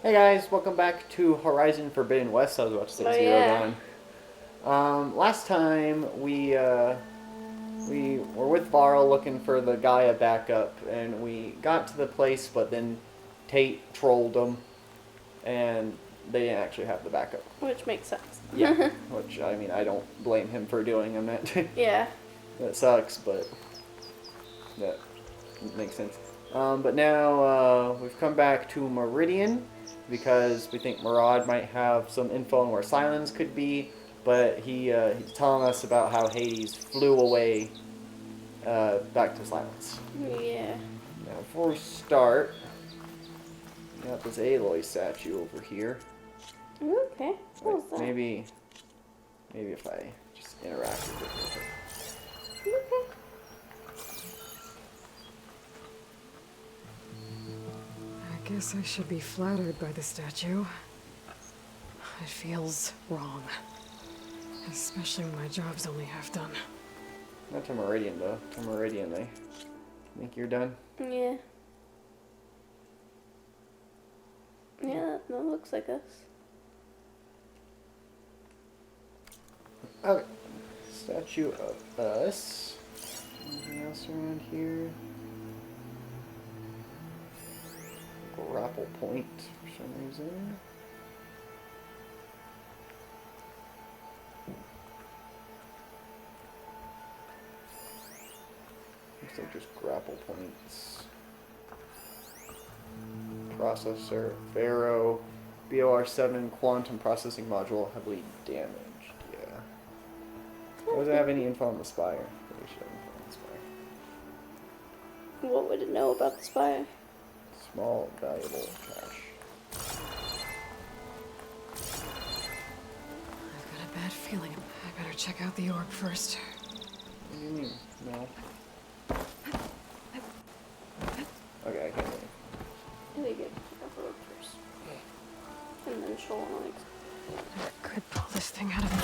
Hey guys, welcome back to Horizon Forbidden West. I was about to say Oh, Zero yeah. Dawn. Last time we were with Varl looking for the Gaia backup, and we got to the place, but then Tate trolled them, and they didn't actually have the backup. Which makes sense. Yeah, which I mean I don't blame him for doing. I'm not. Yeah. That sucks, but that makes sense. But now we've come back to Meridian because we think Murad might have some info on where Silence could be, but he's telling us about how Hades flew away back to Silence. Yeah. Now, before we start, we got this Aloy statue over here. Okay. What was that? Maybe if I just interact with it real quick. Okay. I guess I should be flattered by the statue. It feels wrong. Especially when my job's only half done. Not to Meridian, though. To Meridian, they think you're done. Yeah. Yeah, that looks like us. Okay. Statue of us. Anything else around here? Grapple point for some reason. Looks like just grapple points. Processor, Pharaoh, BOR7 quantum processing module heavily damaged. Yeah. Does it have any info on the Spire? Really should have info on the Spire. What would it know about the Spire? Small, valuable cash. I've got a bad feeling. I better check out the orb first. What do you mean? No. Okay, I can't wait. I think it cover up first. And then show on I could pull this thing out of the...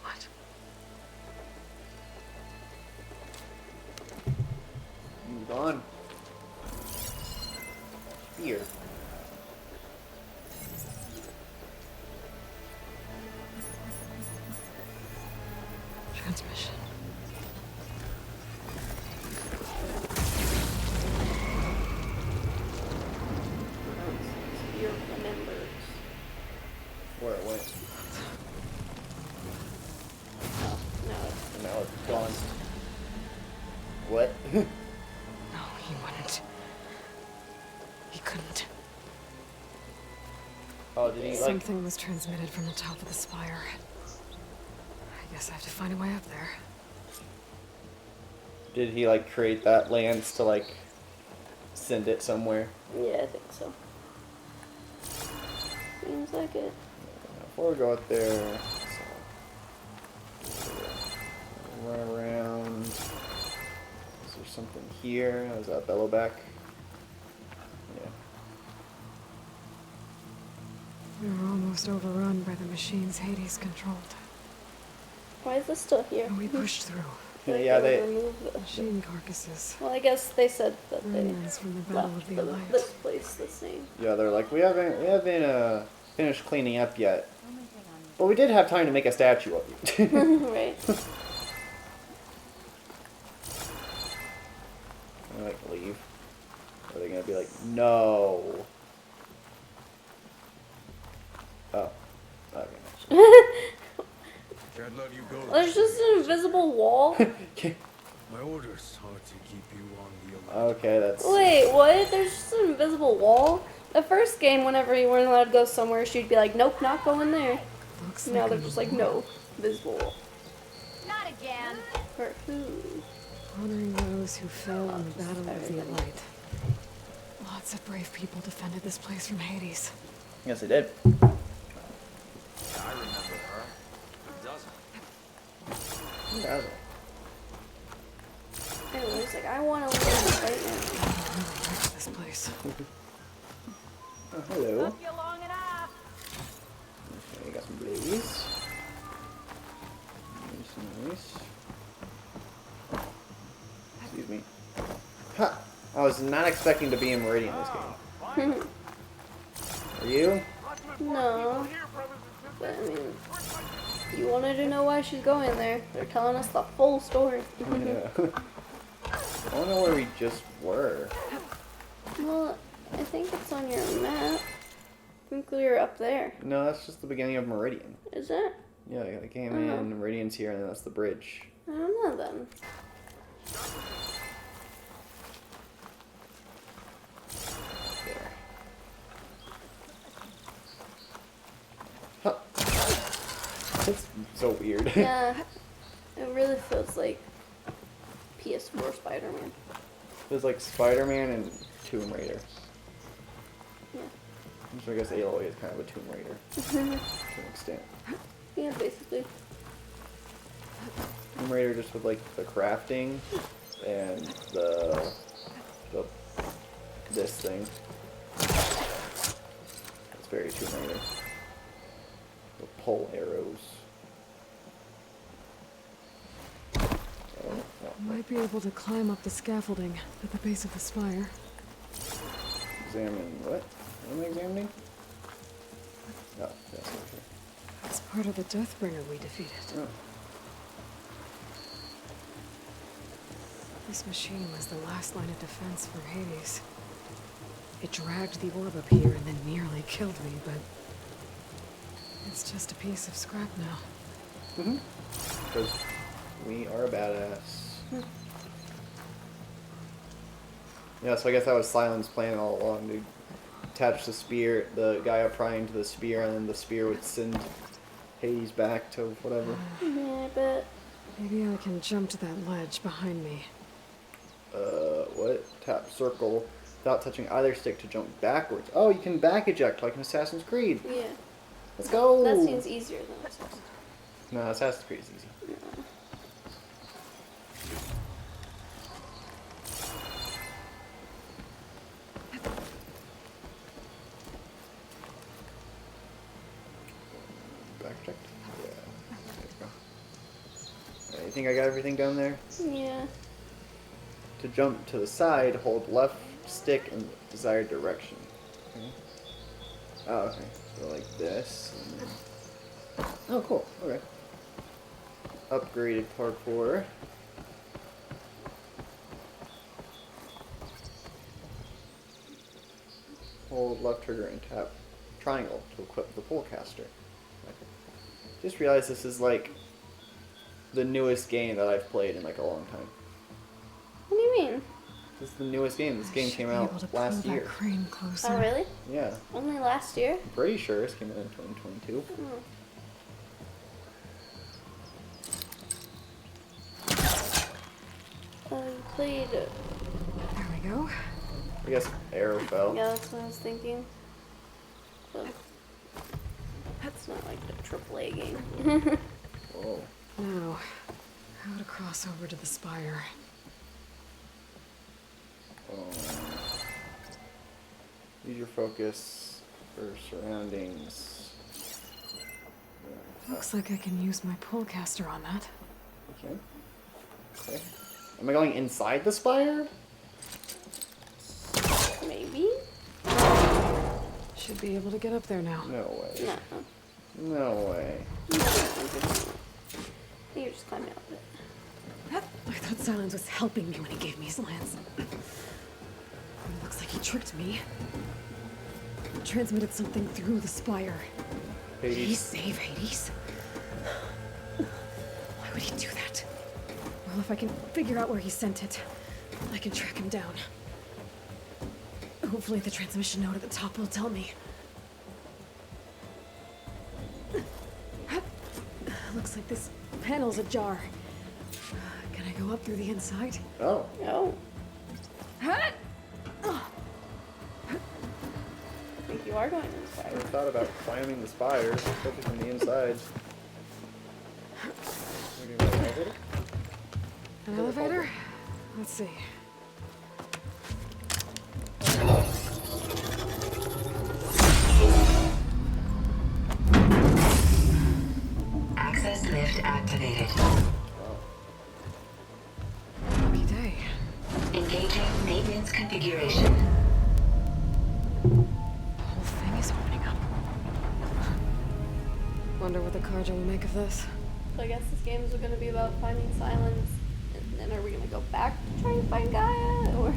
What? Move on. Here. Transmission. your members. Where it went. No. And now it's gone. What? No, he wouldn't. He couldn't. Oh, did he like... Something was transmitted from the top of the spire. I guess I have to find a way up there. Did he like create that lance to like send it somewhere? Yeah, I think so. Seems like it. Before we go out there, run around. Is there something here? Is that bellow back? Yeah. We were almost overrun by the machines Hades controlled. Why is this still here? And we pushed through. Yeah, would they... remove the... Machine carcasses. Well, I guess they said that they Remnants from the Battle left of the the, Alliance. this place the same. Yeah, they're like, we haven't finished cleaning up yet. But we did have time to make a statue of you. Right. Can I, like, leave? Or are they gonna be like, no? Oh. Okay. Can't let you go. There's just an invisible wall. My orders are to keep you on the alert. Okay, that's... Wait, what? There's just an invisible wall? The first game, whenever you weren't allowed to go somewhere, she'd be like, nope, not going there. Looks Now like they're a just like, memorial. no, visible wall. Not again. For who? Honoring those who fell in the Battle of the Alliance. Lots of brave people defended this place from Hades. Yes, I did. I remember her. Who doesn't? Who hasn't? Anyways, like, I want to leave right now. I really liked this place. Oh, hello. Took you long enough. Okay, got some blaze. Nice. Excuse me. Ha! I was not expecting to be in Meridian this game. Are you? No. But I mean, you wanted to know why she's going there. They're telling us the full story. Yeah. I don't know where we just were. Well, I think it's on your map. I think we were up there. No, that's just the beginning of Meridian. Is it? Yeah, they came in, Meridian's here, and then that's the bridge. I don't know then. There. Huh. It's so weird. Yeah, it really feels like PS4 Spider-Man. There's like Spider-Man and Tomb Raider. Yeah. So I guess Aloy is kind of a Tomb Raider to an extent. Yeah, basically. Tomb Raider just with like the crafting and the this thing. It's very Tomb Raider. The pole arrows. Oh, no. Might be able to climb up the scaffolding at the base of the spire. Examine what? What am I examining? Oh, that's okay. It's part of the Deathbringer we defeated. Oh. This machine was the last line of defense for Hades. It dragged the orb up here and then nearly killed me, but it's just a piece of scrap now. Mm-hmm. Because we are a badass. Yeah, so I guess that was Silent's plan all along, to attach the spear, the guy up prying to the spear, and then the spear would send Hades back to whatever. Yeah, but Maybe I can jump to that ledge behind me. What? Tap circle without touching either stick to jump backwards. Oh, you can back eject like in Assassin's Creed. yeah, Let's go! that seems easier than Assassin's Creed. No, Assassin's Creed is easy. Back checked? Yeah. There you go. You think I got everything down there? Yeah. To jump to the side, hold left stick in the desired direction. Okay. Oh, okay. So like this. And then... Oh, cool. Okay. Upgraded parkour. Hold left trigger and tap triangle to equip the polecaster. Okay. Just realized this is like the newest game that I've played in like a long time. What do you mean? This is the newest game. This game Should came be able out to pull last that year. crane closer. Oh, really? Yeah, Only last year? I'm pretty sure this came out in 2022. You played. There we go. I guess arrow fell. Yeah, that's what I was thinking. So, that's not like a AAA game. Whoa. Now, how to cross over to the spire. Use your focus for surroundings. Looks like I can use my polecaster on that. Okay. Okay. Am I going inside the spire? Maybe? Should be able to get up there now. No way. No. No way. You just climbed out of it. I thought Silence was helping me when he gave me his lance. It looks like he tricked me. Transmitted something through the spire. Did he Hades. save Hades? Why would he do that? Well, if I can figure out where he sent it, I can track him down. Hopefully the transmission node at the top will tell me. Looks like this panel's ajar. Can I go up through the inside? Oh. No. I think you are going to the I spire. never thought about climbing the spire, especially from the inside. Maybe an elevator? An elevator? Let's see. Access lift activated. Lucky day. Engaging maintenance configuration. wonder what the Carja will make of this. So I guess this game is going to be about finding Silence. And then are we going to go back to try and find Gaia? Or...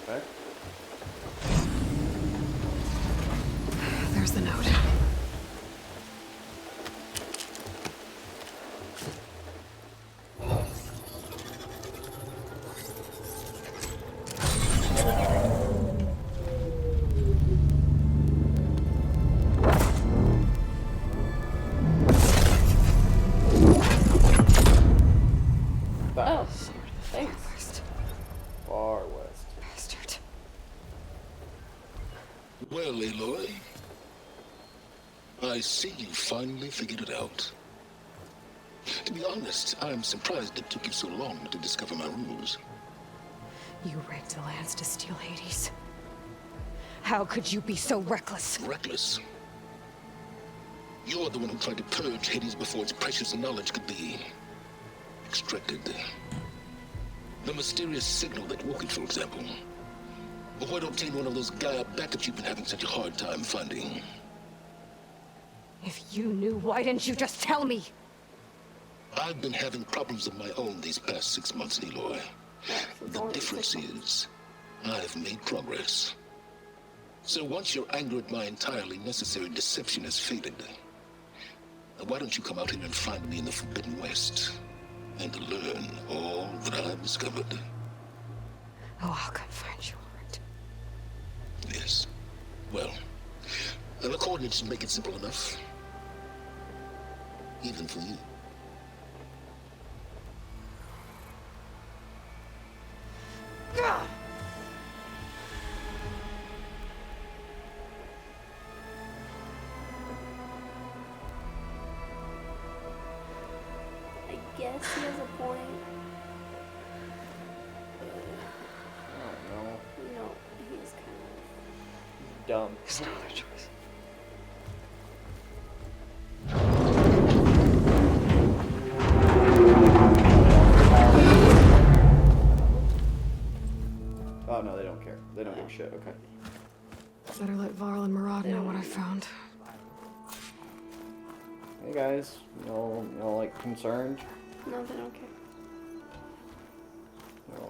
Okay. There's the note. Oh, thanks. West. Far west. Bastard. Well, Aloy, I see you finally figured it out. To be honest, I'm surprised it took you so long to discover my rules. You rigged the lands to steal Hades. How could you be so reckless? Reckless. You're the one who tried to purge Hades before its precious knowledge could be extracted. The mysterious signal that woke it, for example. Or why to obtain one of those Gaia backups you've been having such a hard time finding. If you knew, why didn't you just tell me? I've been having problems of my own these past 6 months, Aloy. The difference is, I've made progress. So once your anger at my entirely necessary deception has faded, why don't you come out here and find me in the Forbidden West, and learn all that I've discovered? Oh, I'll come find you, alright. Yes. Well, the coordinates make it simple enough. Even for you. I guess he has a point. I don't know. You know, he's kind of... Dumb. There's no other choice. Oh no, they don't care. They don't give a shit. Okay. Better let Varl and Murad know what I found. Hey guys, like concerned? No, they don't care.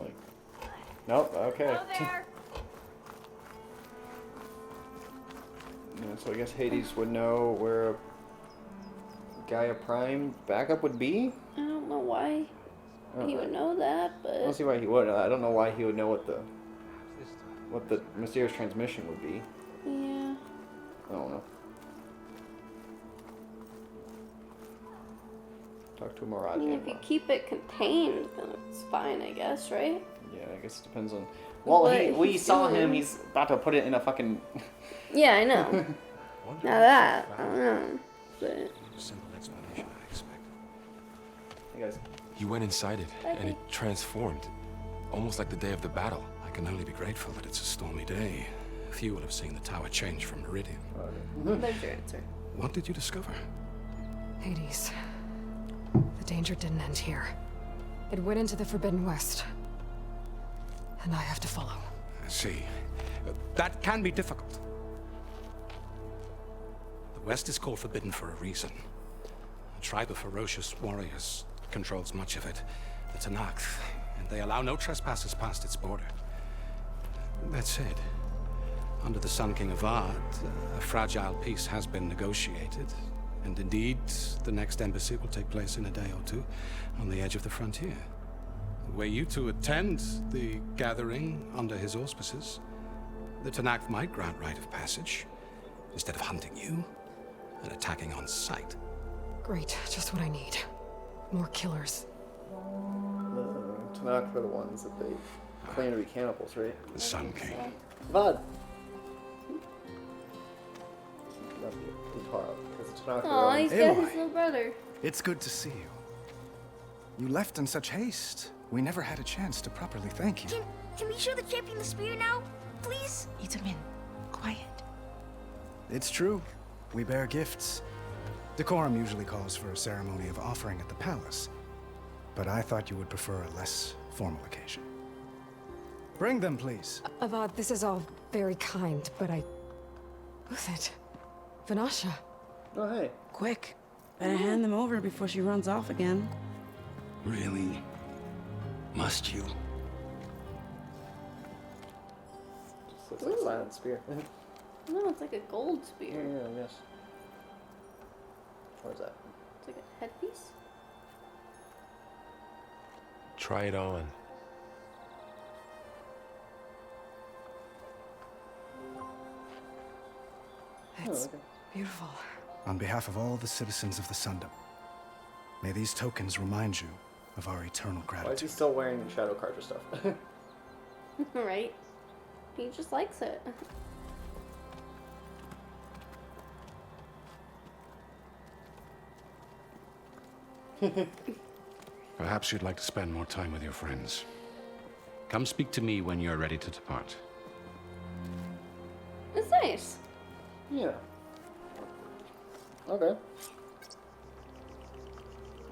Like, nope. Okay. Hello there. Yeah, so I guess Hades would know where Gaia Prime backup would be. I don't know why he would know that, I don't but... see why he would. I don't know why he would know what the mysterious transmission would be. Yeah. I don't know. Talk to Murad. I mean, if you keep it contained, then it's fine, I guess, right? Yeah, I guess it depends on. Well, What we he's saw him. doing. He's about to put it in a fucking. Yeah, I know. Now that, I don't know. But... A simple explanation, I expect. Hey guys. You went inside it, and it transformed. Almost like the day of the battle. I can only be grateful that it's a stormy day. Few will have seen the tower change from Meridian. There's your answer. What did you discover? Hades. The danger didn't end here. It went into the Forbidden West. And I have to follow. I see. That can be difficult. The West is called Forbidden for a reason. A tribe of ferocious warriors controls much of it. The Tanakh, and they allow no trespassers past its border. That said, under the Sun King of Ard, a fragile peace has been negotiated. And indeed, the next embassy will take place in a day or two on the edge of the frontier. Were you to attend the gathering under his auspices, the Tanakh might grant right of passage, instead of hunting you and attacking on sight. Great, just what I need. More killers. Tanakh are the ones that they claim to be cannibals, right? The Sun King. Vad. Not the Utara, because the Tanakh are the Oh, ones. he's got Aloy. his little brother. It's good to see you. You left in such haste. We never had a chance to properly thank you. Can we show the champion the spear now? Please? Itamin, quiet. It's true. We bear gifts. Decorum usually calls for a ceremony of offering at the palace. But I thought you would prefer a less formal occasion. Bring them, please. Avad, this is all very kind, but Who's it? Vanasha. Oh, hey. Quick. Better hand them over before she runs off again. Really? Must you? Just looks like a silent spear. No, it's like a gold Yeah, spear. yeah, yes. What is that? It's like a headpiece. Try it on. It's okay. beautiful. On behalf of all the citizens of the Sundom, may these tokens remind you of our eternal Why is he gratitude. still wearing Shadow Carter stuff? Right? He just likes it. Perhaps you'd like to spend more time with your friends. Come speak to me when you're ready to depart. It's nice. Yeah. Okay.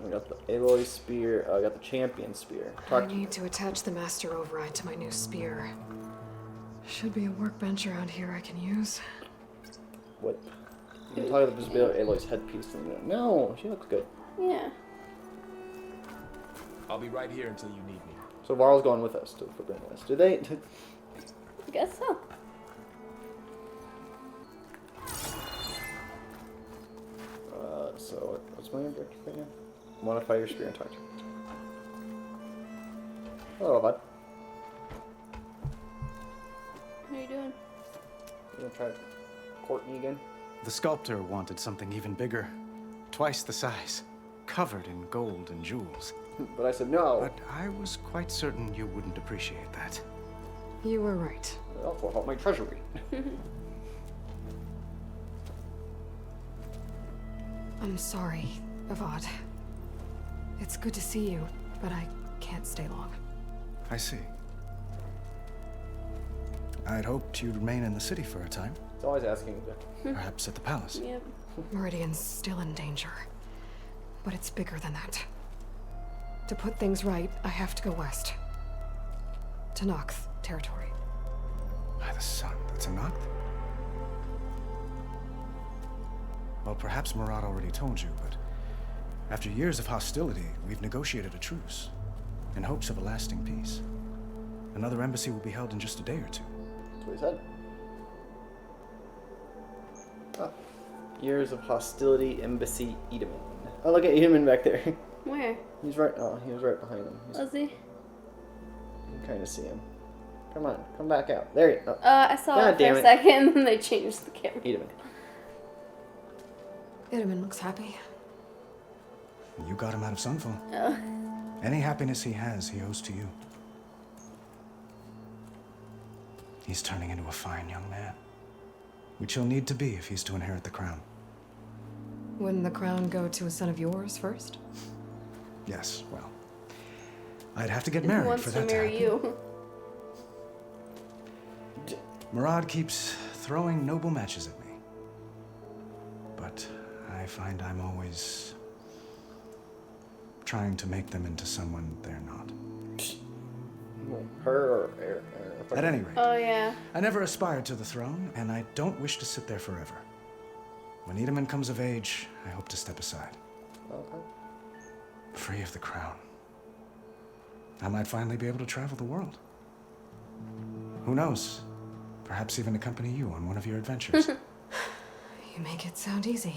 We got the Aloy spear. I got the champion spear. I need to attach the master override to my new spear. Should be a workbench around here I can use. What? You can talk about this bit of Aloy's headpiece. No, she looks good. Yeah. I'll be right here until you need me. So Varl's going with us to the Forbidden West. Do they? I guess so. So what's my objective again? Modify your spear and talk to you. Hello, bud. What are you doing? You gonna try to court me again? The sculptor wanted something even bigger, twice the size, covered in gold and jewels. But I said no. But I was quite certain you wouldn't appreciate that. You were right. It also help my treasury. I'm sorry, Avad. It's good to see you, but I can't stay long. I see. I'd hoped you'd remain in the city for a time, It's always asking. perhaps at the palace. Yep. Meridian's still in danger, but it's bigger than that. To put things right, I have to go west. To Nox territory. By the sun, that's a knock? Well, perhaps Murad already told you, but after years of hostility, we've negotiated a truce in hopes of a lasting peace. Another embassy will be held in just a day or two. That's what he said. Ah. Years of hostility, embassy, Edaman. Oh, look at Edaman back there. Where? He's right. Oh, he was right behind him. Was he? You can kind of see him. Come on, come back out. There you go. I saw God it for damn a it. second, and then they changed the camera. Edaman. Idaman looks happy. You got him out of Sunfall. Oh. Any happiness he has, he owes to you. He's turning into a fine young man, which he'll need to be if he's to inherit the crown. Wouldn't the crown go to a son of yours first? Yes, well, I'd have to get Who married wants for to that to marry happen. you? Murad keeps throwing noble matches at me. But I find I'm always trying to make them into someone they're not. Her or Eric? At any rate, Oh yeah. I never aspired to the throne, and I don't wish to sit there forever. When Edaman comes of age, I hope to step aside. Okay. Free of the crown. I might finally be able to travel the world. Who knows? Perhaps even accompany you on one of your adventures. You make it sound easy.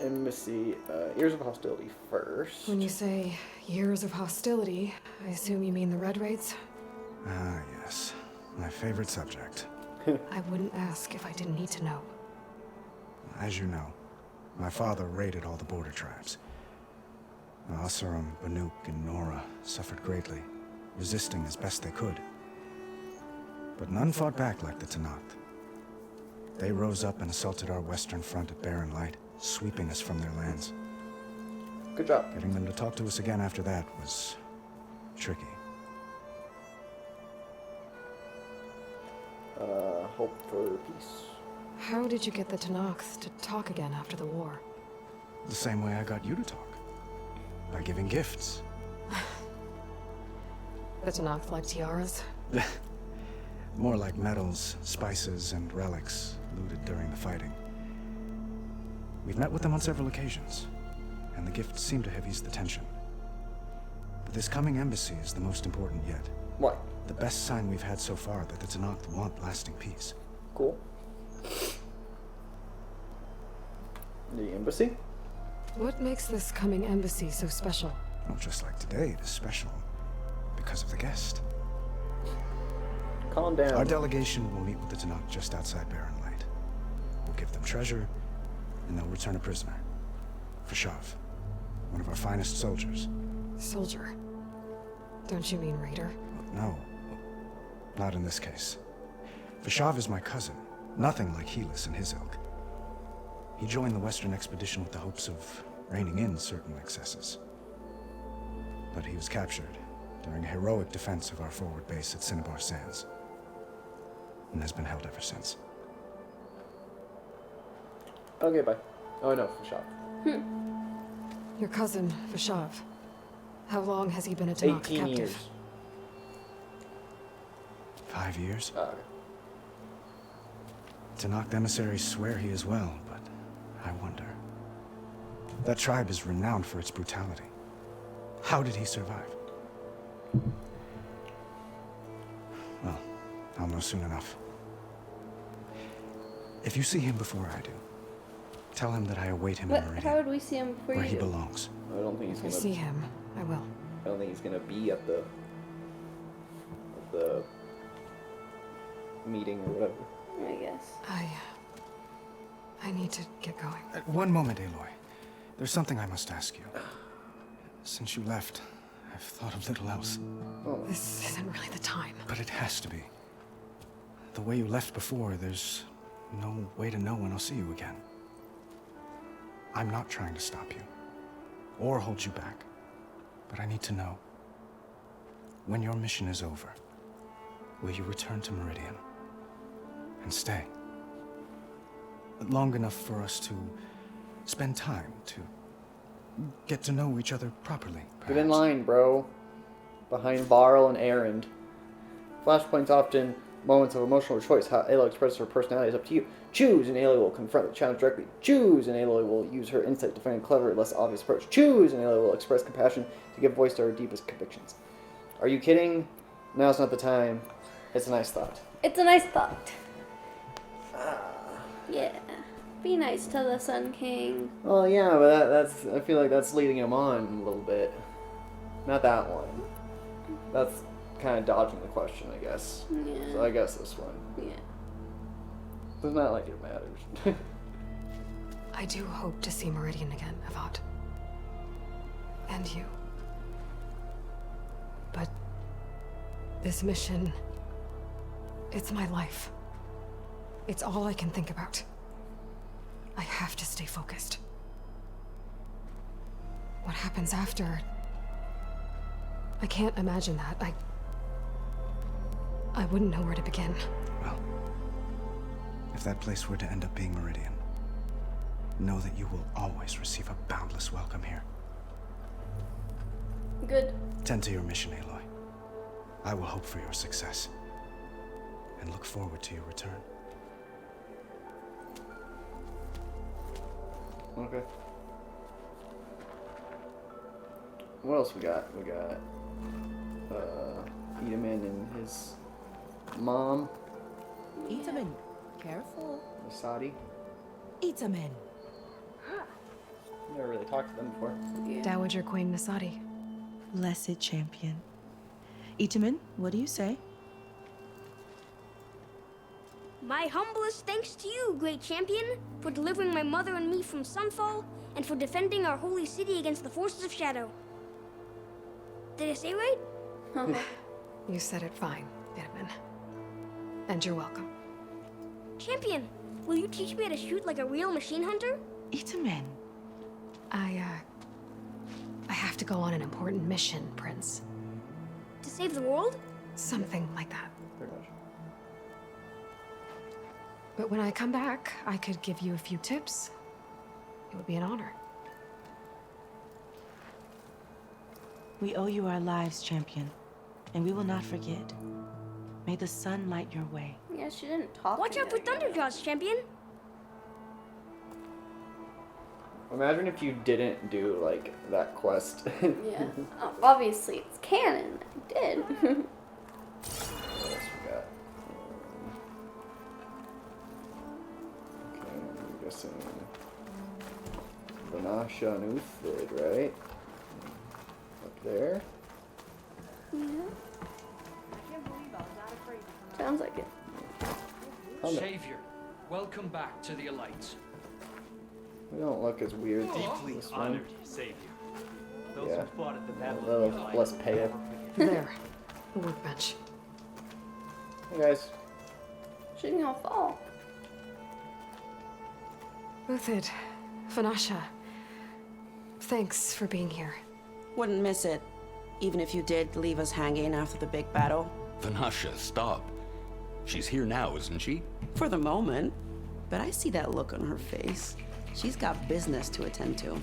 Embassy, years of hostility first. When you say years of hostility, I assume you mean the Red Raids? Ah, yes. My favorite subject. I wouldn't ask if I didn't need to know. As you know, my father raided all the border tribes. Asurum, Banuk, and Nora suffered greatly, resisting as best they could. But none fought back like the Tenakth. They rose up and assaulted our western front at Barren Light, sweeping us from their lands. Good job. Getting them to talk to us again after that was tricky. Hope for peace. How did you get the Tenakth to talk again after the war? The same way I got you to talk. by giving gifts. The Tanakh like tiaras? More like medals, spices, and relics looted during the fighting. We've met with them on several occasions, and the gifts seem to have eased the tension. But this coming embassy is the most important yet. What? The best sign we've had so far that the Tanakh want lasting peace. Cool. The embassy? What makes this coming embassy so special? Well, just like today, it is special because of the guest. Calm down. Our delegation will meet with the Tanakh just outside Barren Light. We'll give them treasure, and they'll return a prisoner. Vashav, one of our finest soldiers. Soldier. Don't you mean raider? No, not in this case. Vashav is my cousin, nothing like Helis and his ilk. He joined the Western expedition with the hopes of reining in certain excesses. But he was captured during a heroic defense of our forward base at Cinnabar Sands, and has been held ever since. Okay, bye. Oh no, for sure. Your cousin, Vashav. How long has he been a Tanakh 18 captive? years. 5 years? Okay. Tanakh emissaries swear he is well, but I wonder. That tribe is renowned for its brutality. How did he survive? Well, I'll know soon enough. If you see him before I do, tell him that I await him in How Meridian, would we see him before where you he do? belongs. I don't think he's If I gonna. see him, I will. I don't think he's gonna be at the meeting or whatever. I guess. I need to get going. One moment, Aloy. There's something I must ask you. Since you left, I've thought of little else. Oh, This isn't really the time. But it has to be. The way you left before, there's no way to know when I'll see you again. I'm not trying to stop you, or hold you back. But I need to know. When your mission is over, will you return to Meridian? And stay? Long enough for us to spend time, to get to know each other properly, get in perhaps. line, bro. Behind Varl and Erend. Flashpoints often moments of emotional choice. How Aloy expresses her personality is up to you. Choose, and Aloy will confront the challenge directly. Choose, and Aloy will use her insight to find a clever, less obvious approach. Choose, and Aloy will express compassion to give voice to her deepest convictions. Are you kidding? Now's not the time. It's a nice thought. It's a nice thought. Yeah. Be nice to the Sun King. Well, yeah, but that's. I feel like that's leading him on a little bit. Not that one. That's kind of dodging the question, I guess. Yeah. So I guess this one. Yeah. It's not like it matters. I do hope to see Meridian again, Avad. And you. But this mission, it's my life. It's all I can think about. I have to stay focused. What happens after? I can't imagine that. I wouldn't know where to begin. Well, if that place were to end up being Meridian, know that you will always receive a boundless welcome here. Good. Tend to your mission, Aloy. I will hope for your success, and look forward to your return. Okay. What else we got? We got Edaman and his mom, Itamen, careful. Masadi. Itamen. Never really talked to them before. Dowager Queen Nasadi. Blessed champion. Itamen, what do you say? My humblest thanks to you, great champion, for delivering my mother and me from Sunfall, and for defending our holy city against the forces of Shadow. Did I say right? You said it fine, Edaman. And you're welcome. Champion, will you teach me how to shoot like a real machine hunter? Itamen. I have to go on an important mission, Prince. To save the world? Something like that. Pretty much. But when I come back, I could give you a few tips. It would be an honor. We owe you our lives, champion, and we will not forget. May the sun light your way. Yeah, she didn't talk. Watch out for Thunderjaws, champion. Imagine if you didn't do like that quest. Yeah. Obviously, it's canon. I did. What else we got? Okay, I'm guessing Vanasha and Uthid, right? Up there. Yeah. Sounds like it. Savior, welcome back to the Elites. We don't look as weird. Deeply This one. honored, Savior. Those Yeah. who fought at the A Battle little of the Alliance less pay. There. The workbench. Hey guys. She's gonna fall. Uthid, Vanasha. Thanks for being here. Wouldn't miss it, even if you did leave us hanging after the big battle. Vanasha, stop. She's here now, isn't she? For the moment. But I see that look on her face. She's got business to attend to.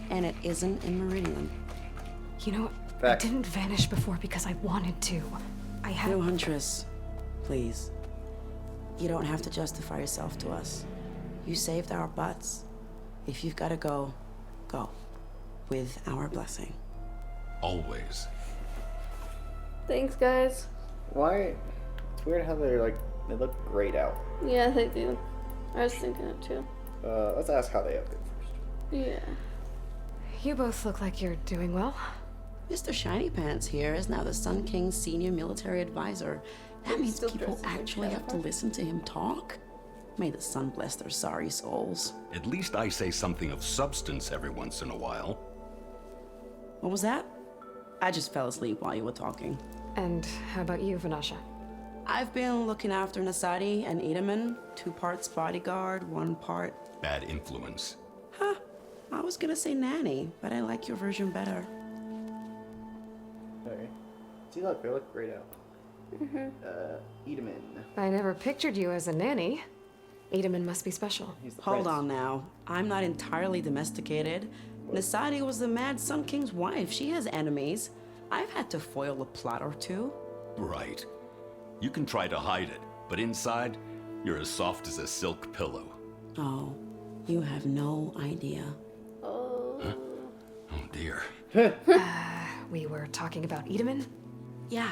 And it isn't in Meridian. You know, Fact. I didn't vanish before because I wanted to. I had... No, Huntress. Please. You don't have to justify yourself to us. You saved our butts. If you've got to go, go. With our blessing. Always. Thanks, guys. Why? It's weird how they're like, they look grayed out. Yeah, they do. I was thinking it too. Let's ask how they upgrade first. Yeah. You both look like you're doing well. Mr. Shiny Pants here is now the Sun King's senior military advisor. That means Still people dressed like actually have to Jennifer. listen to him talk. May the sun bless their sorry souls. At least I say something of substance every once in a while. What was that? I just fell asleep while you were talking. And how about you, Vanasha? I've been looking after Nasadi and Edaman, 2 parts bodyguard, 1 part... Bad influence. Huh. I was gonna say nanny, but I like your version better. Alright. See, look, they look grayed out. Edaman. I never pictured you as a nanny. Edaman must be special. He's the Hold prince. on now. I'm not entirely domesticated. Nasadi was the Mad Sun King's wife. She has enemies. I've had to foil a plot or 2. Right. You can try to hide it, but inside, you're as soft as a silk pillow. Oh, you have no idea. Oh. Oh dear. We were talking about Edaman? Yeah,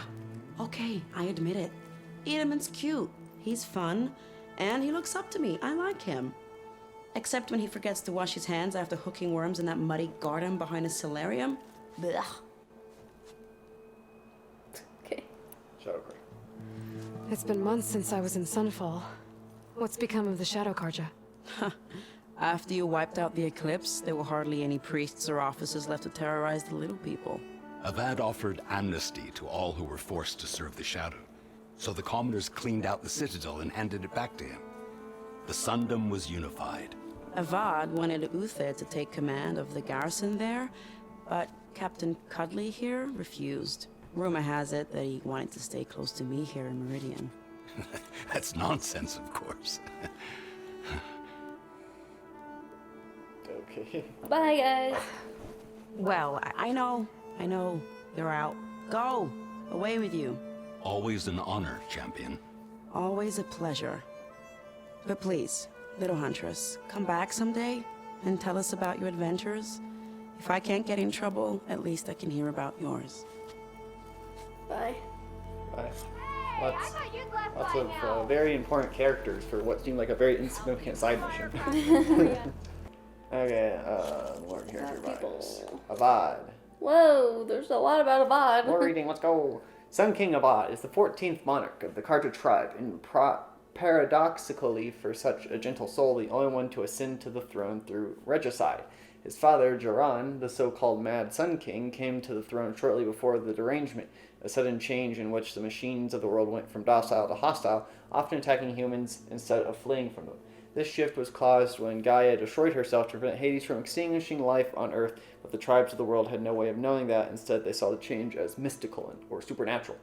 okay, I admit it. Edaman's cute. He's fun, and he looks up to me. I like him. Except when he forgets to wash his hands after hooking worms in that muddy garden behind his solarium. Blech. Okay. Shadow Cry. It's been months since I was in Sunfall. What's become of the Shadow Karja? After you wiped out the eclipse, there were hardly any priests or officers left to terrorize the little people. Avad offered amnesty to all who were forced to serve the Shadow. So the commoners cleaned out the citadel and handed it back to him. The Sundom was unified. Avad wanted Uthid to take command of the garrison there, but Captain Cudley here refused. Rumor has it that he wanted to stay close to me here in Meridian. That's nonsense, of course. Okay. Bye, guys. Well, I know. You're out. Go! Away with you. Always an honor, champion. Always a pleasure. But please, little Huntress, come back someday and tell us about your adventures. If I can't get in trouble, at least I can hear about yours. Bye. Bye. Lots of very important characters for what seemed like a very insignificant side mission. Okay, more character vibes. Avad. Whoa, there's a lot about Avad. More reading, let's go. Sun King Avad is the 14th monarch of the Karja tribe, and paradoxically, for such a gentle soul, the only one to ascend to the throne through regicide. His father, Jaran, the so-called Mad Sun King, came to the throne shortly before the derangement, a sudden change in which the machines of the world went from docile to hostile, often attacking humans instead of fleeing from them. This shift was caused when Gaia destroyed herself to prevent Hades from extinguishing life on Earth, but the tribes of the world had no way of knowing that. Instead, they saw the change as mystical or supernatural.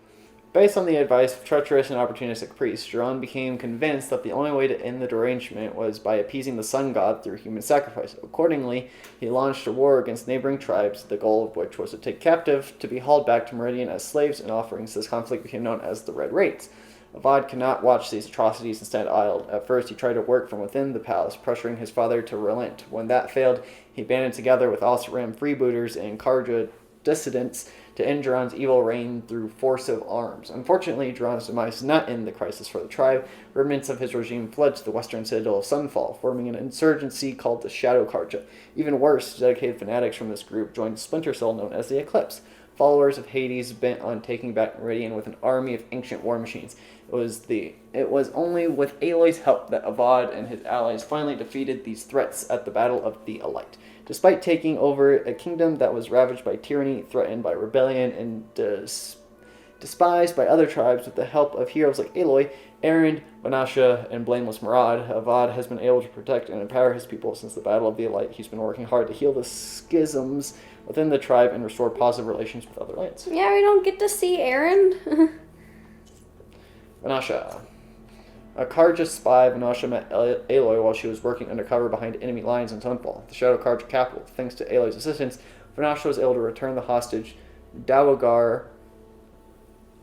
Based on the advice of treacherous and opportunistic priests, Jiran became convinced that the only way to end the derangement was by appeasing the sun god through human sacrifice. Accordingly, he launched a war against neighboring tribes, the goal of which was to take captive, to be hauled back to Meridian as slaves and offerings. This conflict became known as the Red Raids. Avad could not watch these atrocities and stand idle. At first, he tried to work from within the palace, pressuring his father to relent. When that failed, he banded together with Oseram freebooters and Karja dissidents to end Jiran's evil reign through force of arms. Unfortunately, Jiran's demise did not end the crisis for the tribe. Remnants of his regime fled to the western citadel of Sunfall, forming an insurgency called the Shadow Karja. Even worse, dedicated fanatics from this group joined a splinter cell known as the Eclipse, followers of Hades bent on taking back Meridian with an army of ancient war machines. It was only with Aloy's help that Avad and his allies finally defeated these threats at the Battle of the Elite. Despite taking over a kingdom that was ravaged by tyranny, threatened by rebellion, and despised by other tribes, with the help of heroes like Aloy, Erend, Vanasha, and Blameless Murad, Avad has been able to protect and empower his people since the Battle of the Elite. He's been working hard to heal the schisms within the tribe and restore positive relations with other lands. Yeah, we don't get to see Erend. Vanasha. A Karja spy, Vanasha met Aloy while she was working undercover behind enemy lines in Sunfall, the Shadow Karja capital. Thanks to Aloy's assistance, Vanasha was able to return the hostage Dowager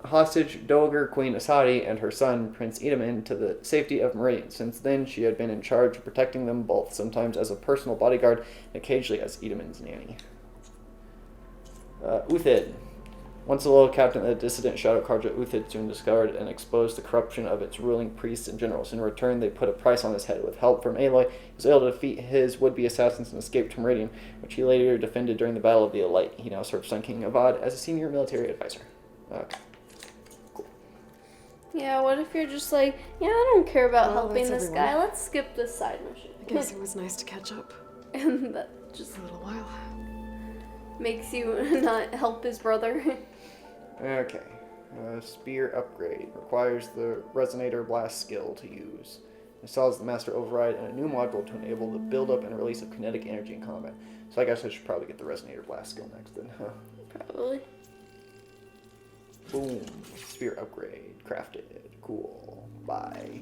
Queen Asadi and her son, Prince Edaman, to the safety of Meridian. Since then, she had been in charge of protecting them both, sometimes as a personal bodyguard and occasionally as Edaman's nanny. Uthid. Once a loyal captain of the dissident Shadow Karja, Uthid soon discovered and exposed the corruption of its ruling priests and generals. In return, they put a price on his head. With help from Aloy, he was able to defeat his would-be assassins and escape to Meridian, which he later defended during the Battle of the Elite. He now serves Sun King Avad as a senior military advisor. Okay. Cool. Yeah, what if you're just like, yeah, I don't care about Well, helping that's this everyone. guy. Let's skip this side mission. I guess it was nice to catch up. And that just A little while. makes you not help his brother. Okay. Spear upgrade. Requires the Resonator Blast skill to use. Installs the Master Override and a new module to enable the buildup and release of kinetic energy in combat. So I guess I should probably get the Resonator Blast skill next then, huh? Probably. Boom. Spear upgrade. Crafted. Cool. Bye.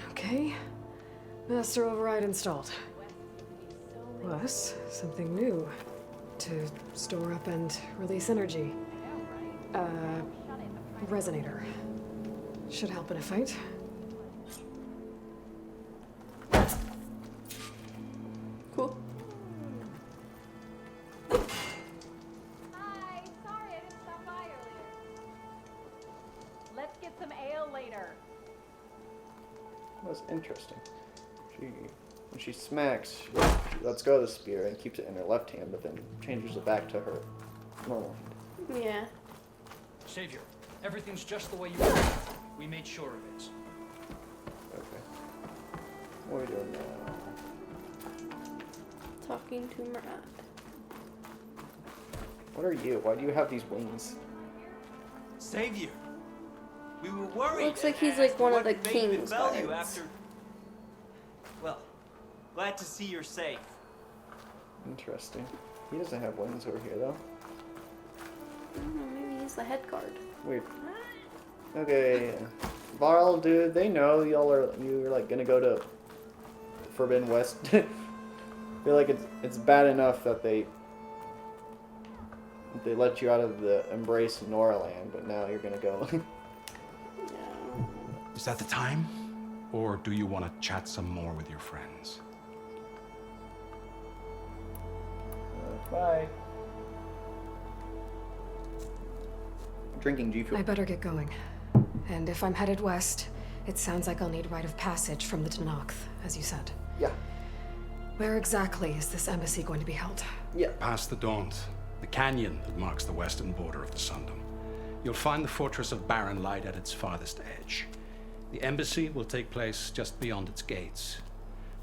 Okay. Master Override installed. Plus, something new. To store up and release energy. Resonator. Should help in a fight. Cool. Hi, sorry I didn't stop by earlier. Let's get some ale later. That was interesting. When she smacks, she lets go of the spear and keeps it in her left hand, but then changes it back to her normal hand. Yeah. Savior, everything's just the way you want it. We made sure of it. Okay. What are we doing now? Talking to Murad. What are you? Why do you have these wings? Savior, we were worried. Looks like he's like one of the what fate king's befell you guards. after. Well, glad to see you're safe. Interesting. He doesn't have wings over here, though. I don't know, maybe he's the head guard. Weird. Okay. Varl, dude, they know you're like gonna go to Forbidden West. I feel like it's bad enough that they let you out of the embrace of Nora land, but now you're gonna go. Is that the time? Or do you want to chat some more with your friends? Bye. Drinking G Fuel. I better get going. And if I'm headed west, it sounds like I'll need rite of passage from the Tenakth, as you said. Yeah. Where exactly is this embassy going to be held? Yeah. Past the Daunt, the canyon that marks the western border of the Sundom. You'll find the fortress of Barren Light at its farthest edge. The embassy will take place just beyond its gates.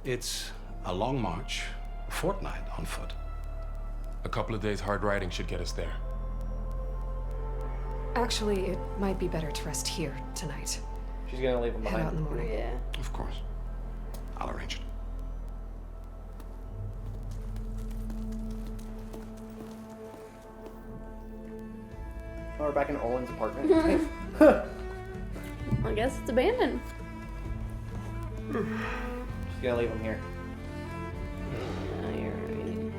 It's a long march, a fortnight on foot. A couple of days hard riding should get us there. Actually, it might be better to rest here tonight. She's gonna leave him Head behind. out in the morning. Yeah. Of course. I'll arrange it. we're back in Owen's apartment. I guess it's abandoned. Just gonna leave him here. Yeah, you're right.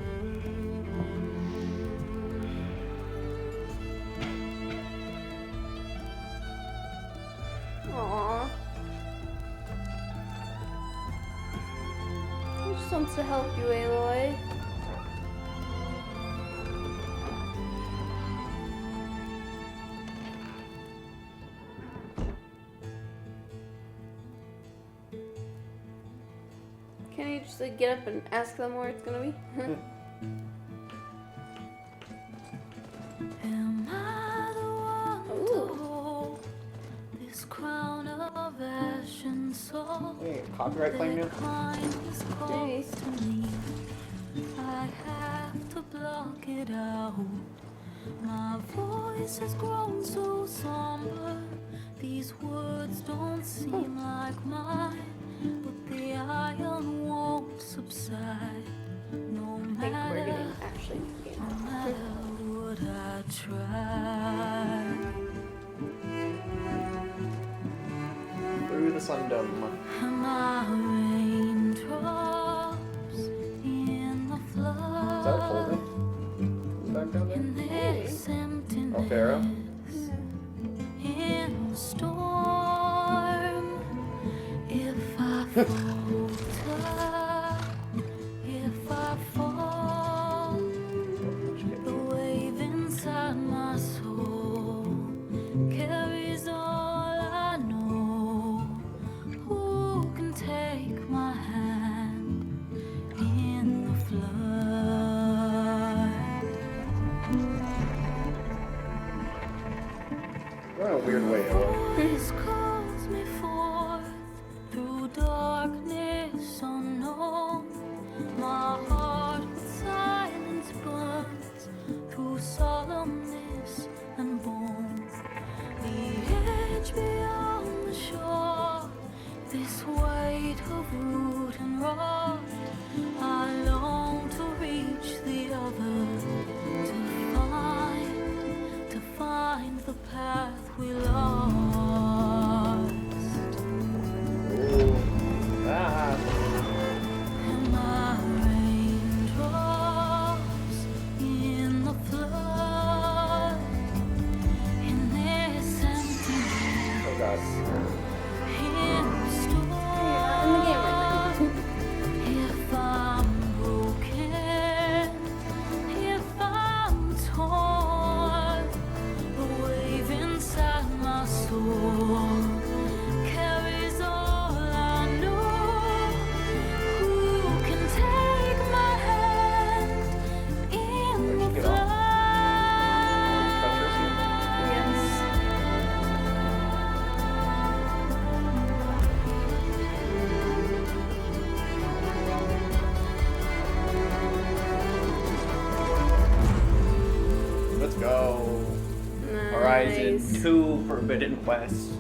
Aww. He just wants to help you, Aloy. Can you just like get up and ask them where it's gonna be? Am I the one to hold this crown of ash and salt? Wait, copyright claim now? Close to me. I have to block it out. My voice has grown so somber. These words don't seem like mine. But the iron won't subside. No matter what I try. Through the Sundom. My raindrops in the flood. Is that Holden? Back down there? In this emptiness. Oh, Pharaoh? In a storm. If I falter, if I fall, the wave inside my soul carries all I know. Who can take my hand in the flood? You're in a weird way, Aloy. This calls me forth through darkness unknown. My heart with silence burns through solemnness and bone. The edge beyond the shore, this weight of root and rod. I long to reach the other, to find the path we lost. And my raindrops in the flood, in this emptiness, Oh God. in the storm. If I'm broken, if I'm torn, the wave inside my soul carries all I know. Who can take my hand in the flood? Let's go. Horizon 2 Forbidden West.